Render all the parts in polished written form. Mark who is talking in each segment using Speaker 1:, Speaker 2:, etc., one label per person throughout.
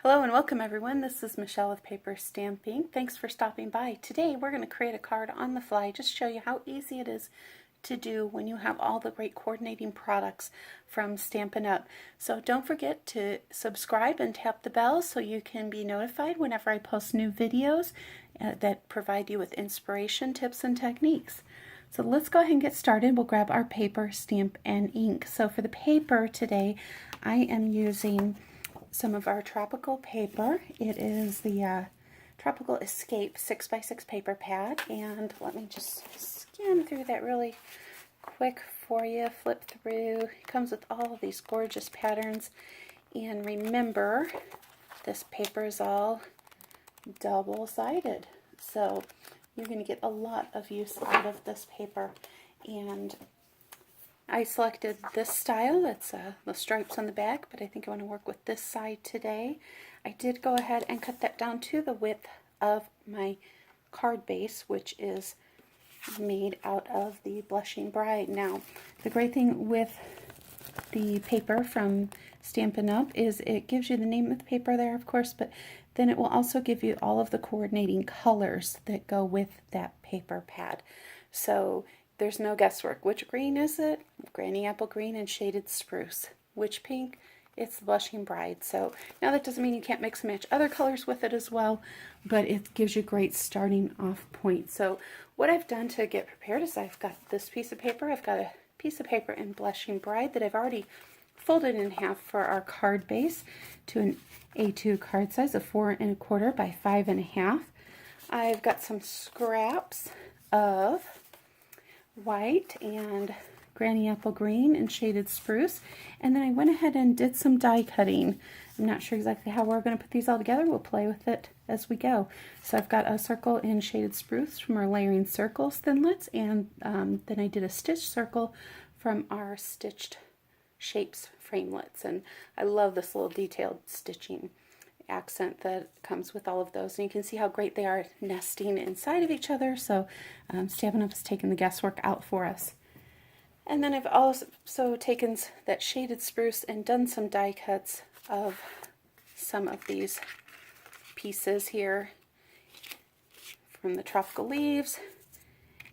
Speaker 1: Hello and welcome everyone. This is Michelle with Paper Stamping. Thanks for stopping by. Today we're going to create a card on the fly, just show you how easy it is to do when you have all the great coordinating products from Stampin' Up. So don't forget to subscribe and tap the bell so you can be notified whenever I post new videos that provide you with inspiration, tips, and techniques. So let's go ahead and get started. We'll grab our paper, stamp, and ink. So for the paper today, I am using some of our tropical paper. It is the Tropical Escape 6x6 paper pad, and let me just scan through that really quick for you. Flip through. It comes with all of these gorgeous patterns, and remember, this paper is all double-sided, so you're going to get a lot of use out of this paper. And I selected this style. It's the stripes on the back, but I think I want to work with this side today. I did go ahead and cut that down to the width of my card base, which is made out of the Blushing Bride. Now, the great thing with the paper from Stampin' Up! Is it gives you the name of the paper there, of course, but then it will also give you all of the coordinating colors that go with that paper pad. So there's no guesswork. Which green is it? Granny Apple Green and Shaded Spruce. Which pink? It's the Blushing Bride. So now that doesn't mean you can't mix and match other colors with it as well, but it gives you great starting off point. So what I've done to get prepared is I've got this piece of paper. I've got a piece of paper in Blushing Bride that I've already folded in half for our card base to an A2 card size of 4 1/4 by 5 1/2. I've got some scraps of white and Granny Apple Green and Shaded Spruce, and then I went ahead and did some die cutting. I'm not sure exactly how we're going to put these all together. We'll play with it as we go. So I've got a circle in Shaded Spruce from our Layering Circles thinlits, and then I did a stitch circle from our Stitched Shapes framelits, and I love this little detailed stitching accent that comes with all of those, and you can see how great they are nesting inside of each other. So Stampin' Up! Has taken the guesswork out for us. And then I've also taken that Shaded Spruce and done some die cuts of some of these pieces here from the Tropical Leaves,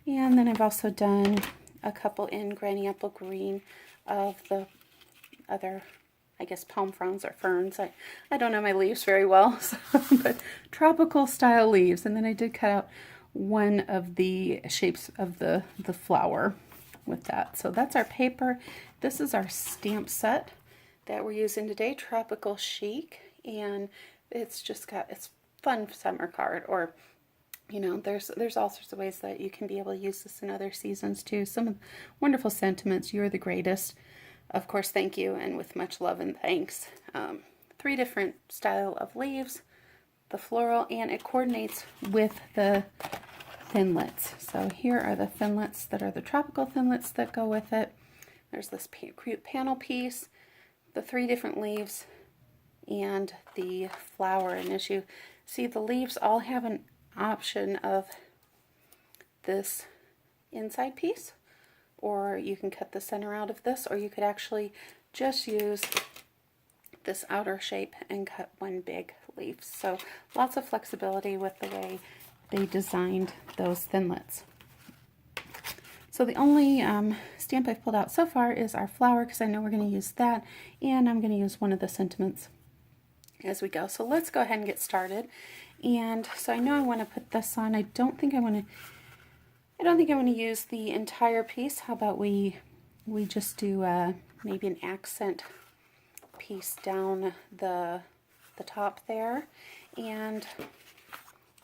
Speaker 1: and then I've also done a couple in Granny Apple Green of the other, I guess, palm fronds or ferns. I don't know my leaves very well, so, but tropical style leaves. And then I did cut out one of the shapes of the flower with that. So that's our paper. This is our stamp set that we're using today, Tropical Chic, and it's just got, it's fun summer card, or you know, there's all sorts of ways that you can be able to use this in other seasons too. Some wonderful sentiments. You're the greatest. Of course, thank you, and with much love and thanks. 3 different style of leaves, the floral, and it coordinates with the thinlits. So here are the thinlits that are the tropical thinlits that go with it. There's this cute panel piece, the 3 different leaves, and the flower. And as you see, the leaves all have an option of this inside piece, or you can cut the center out of this, or you could actually just use this outer shape and cut one big leaf. So lots of flexibility with the way they designed those thinlits. So the only stamp I've pulled out so far is our flower, because I know we're going to use that, and I'm going to use one of the sentiments as we go. So let's go ahead and get started. And so I know I want to put this on. I don't think I want to use the entire piece. How about we just do maybe an accent piece down the top there. And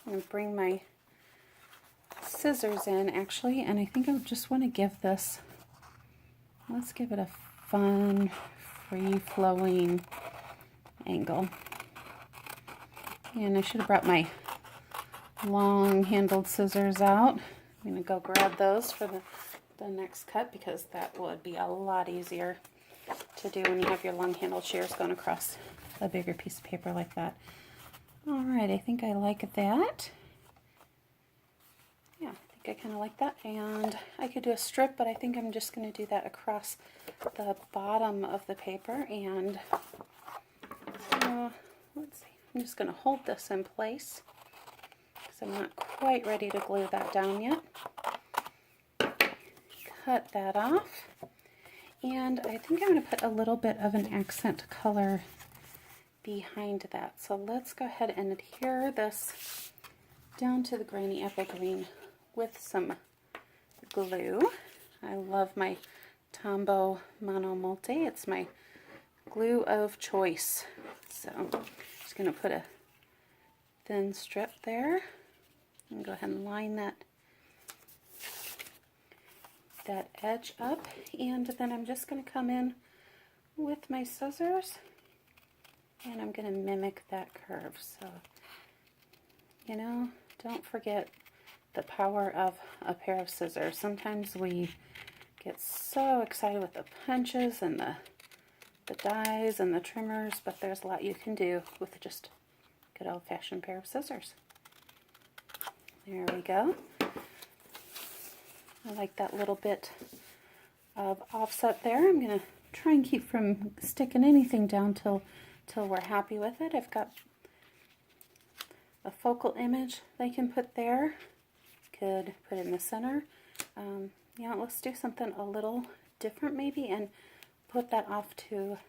Speaker 1: I'm going to bring my scissors in actually, and I think I just want to give this, let's give it a fun, free-flowing angle. And I should have brought my long-handled scissors out. I'm going to go grab those for the next cut, because that would be a lot easier to do when you have your long-handled shears going across a bigger piece of paper like that. Alright, I think I like that. Yeah, I think I kind of like that. And I could do a strip, but I think I'm just going to do that across the bottom of the paper. And let's see. I'm just going to hold this in place because I'm not quite ready to glue that down yet. Cut that off. And I think I'm going to put a little bit of an accent color behind that. So let's go ahead and adhere this down to the Granny Apple Green with some glue. I love my Tombow Mono Multi. It's my glue of choice. So I'm just going to put a thin strip there and go ahead and line that edge up, and then I'm just going to come in with my scissors and I'm going to mimic that curve. So, you know, don't forget the power of a pair of scissors. Sometimes we get so excited with the punches and the dies and the trimmers, but there's a lot you can do with just a good old-fashioned pair of scissors. There we go. I like that little bit of offset there. I'm going to try and keep from sticking anything down till we're happy with it. I've got a focal image they can put there. Could put it in the center. Yeah, let's do something a little different maybe and put that off to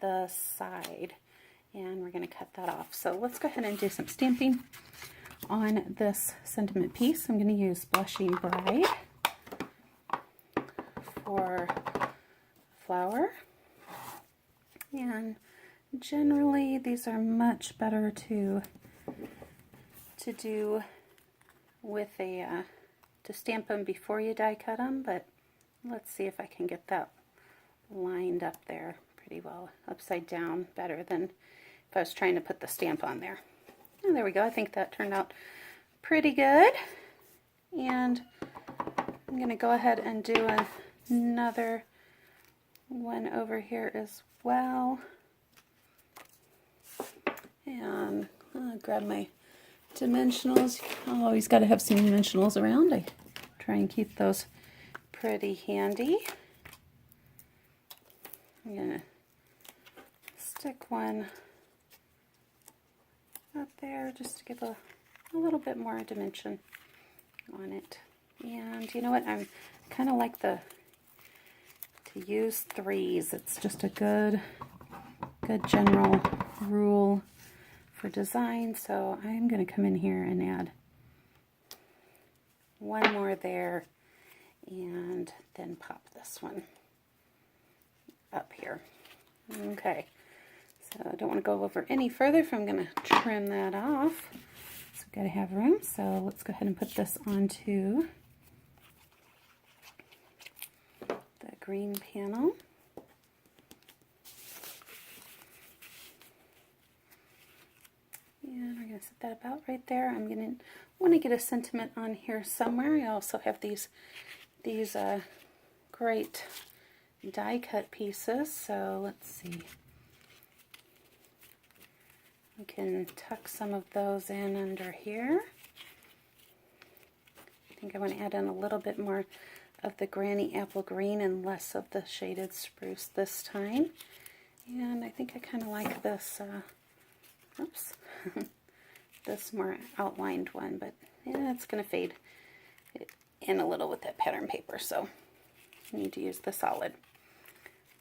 Speaker 1: the side. And we're going to cut that off. So let's go ahead and do some stamping on this sentiment piece. I'm going to use Blushing Bride for flower, and generally these are much better to do with a to stamp them before you die cut them, but let's see if I can get that lined up there pretty well, upside down, better than if I was trying to put the stamp on there. Oh, there we go. I think that turned out pretty good, and I'm going to go ahead and do another one over here as well. And I'll grab my dimensionals. Always got to have some dimensionals around. I try and keep those pretty handy. I'm going to stick one up there just to give a little bit more dimension on it. And you know what? I'm kind of like to use threes. It's just a good general rule for design. So I'm going to come in here and add one more there and then pop this one up here. Okay, so I don't want to go over any further if I'm going to trim that off. So we've got to have room. So let's go ahead and put this onto the green panel. And we're going to set that about right there. I'm going to want to get a sentiment on here somewhere. I also have these great die cut pieces. So let's see. We can tuck some of those in under here. I think I want to add in a little bit more of the Granny Apple Green and less of the shaded spruce this time. And I think I kind of like this, oops, this more outlined one, but yeah, it's going to fade in a little with that pattern paper, so I need to use the solid.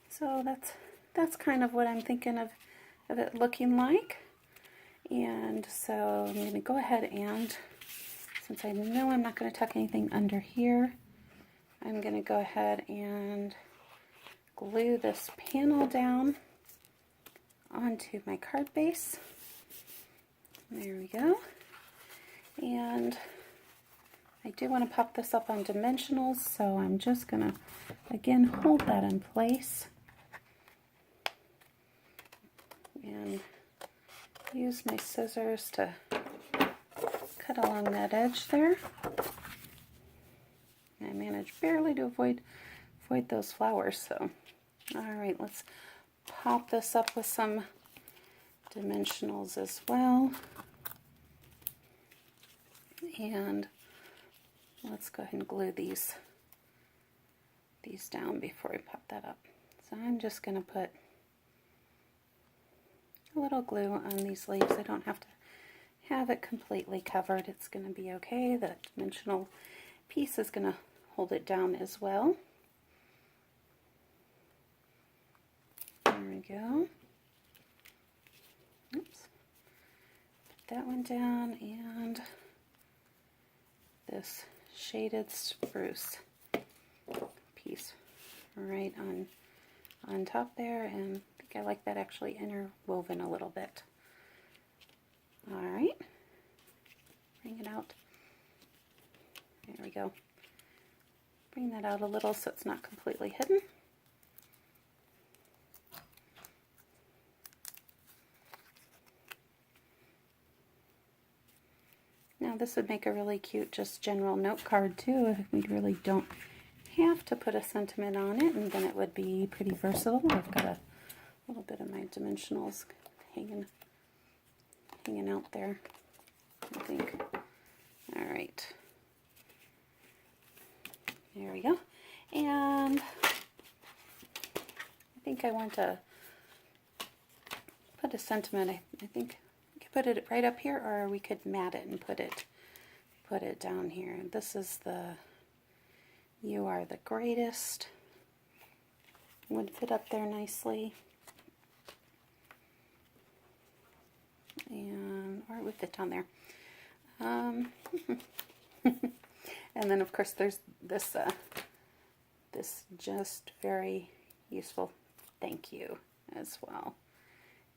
Speaker 1: So that's kind of what I'm thinking of it looking like. And so I'm going to go ahead and, since I know I'm not going to tuck anything under here, I'm going to go ahead and glue this panel down onto my card base. There we go. And I do want to pop this up on dimensionals, so I'm just going to, again, hold that in place and use my scissors to cut along that edge there. I managed barely to avoid those flowers, so alright, let's pop this up with some dimensionals as well. And let's go ahead and glue these down before we pop that up. So I'm just going to put a little glue on these leaves. I don't have to have it completely covered. It's going to be okay. The dimensional piece is going to hold it down as well. There we go. Oops. Put that one down, and this shaded spruce piece right on top there, and I think I like that actually interwoven a little bit. Alright, bring it out. There we go. Bring that out a little so it's not completely hidden. Now this would make a really cute just general note card too if we really don't have to put a sentiment on it, and then it would be pretty versatile. I've got a little bit of my dimensionals hanging out there, I think. Alright. There we go. And I think I want to put a sentiment. I think we could put it right up here, or we could mat it and put it down here. This is the "You are the greatest." Would fit up there nicely. Or it would fit down there. And then of course there's this this just very useful thank you as well.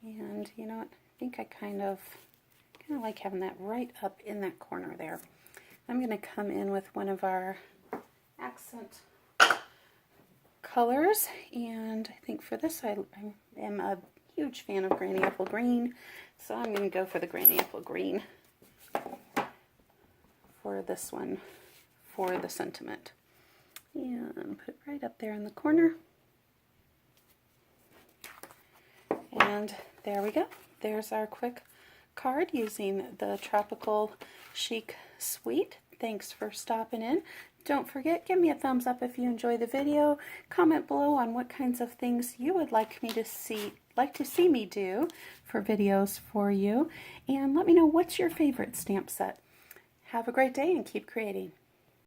Speaker 1: And you know what? I think I kind of like having that right up in that corner there. I'm going to come in with one of our accent colors, and I think for this I am a huge fan of Granny Apple Green, so I'm going to go for the Granny Apple Green for this one, for the sentiment. And put it right up there in the corner. And there we go. There's our quick card using the Tropical Chic Suite. Thanks for stopping in. Don't forget, give me a thumbs up if you enjoy the video. Comment below on what kinds of things you would like to see me do for videos for you. And let me know what's your favorite stamp set. Have a great day and keep creating.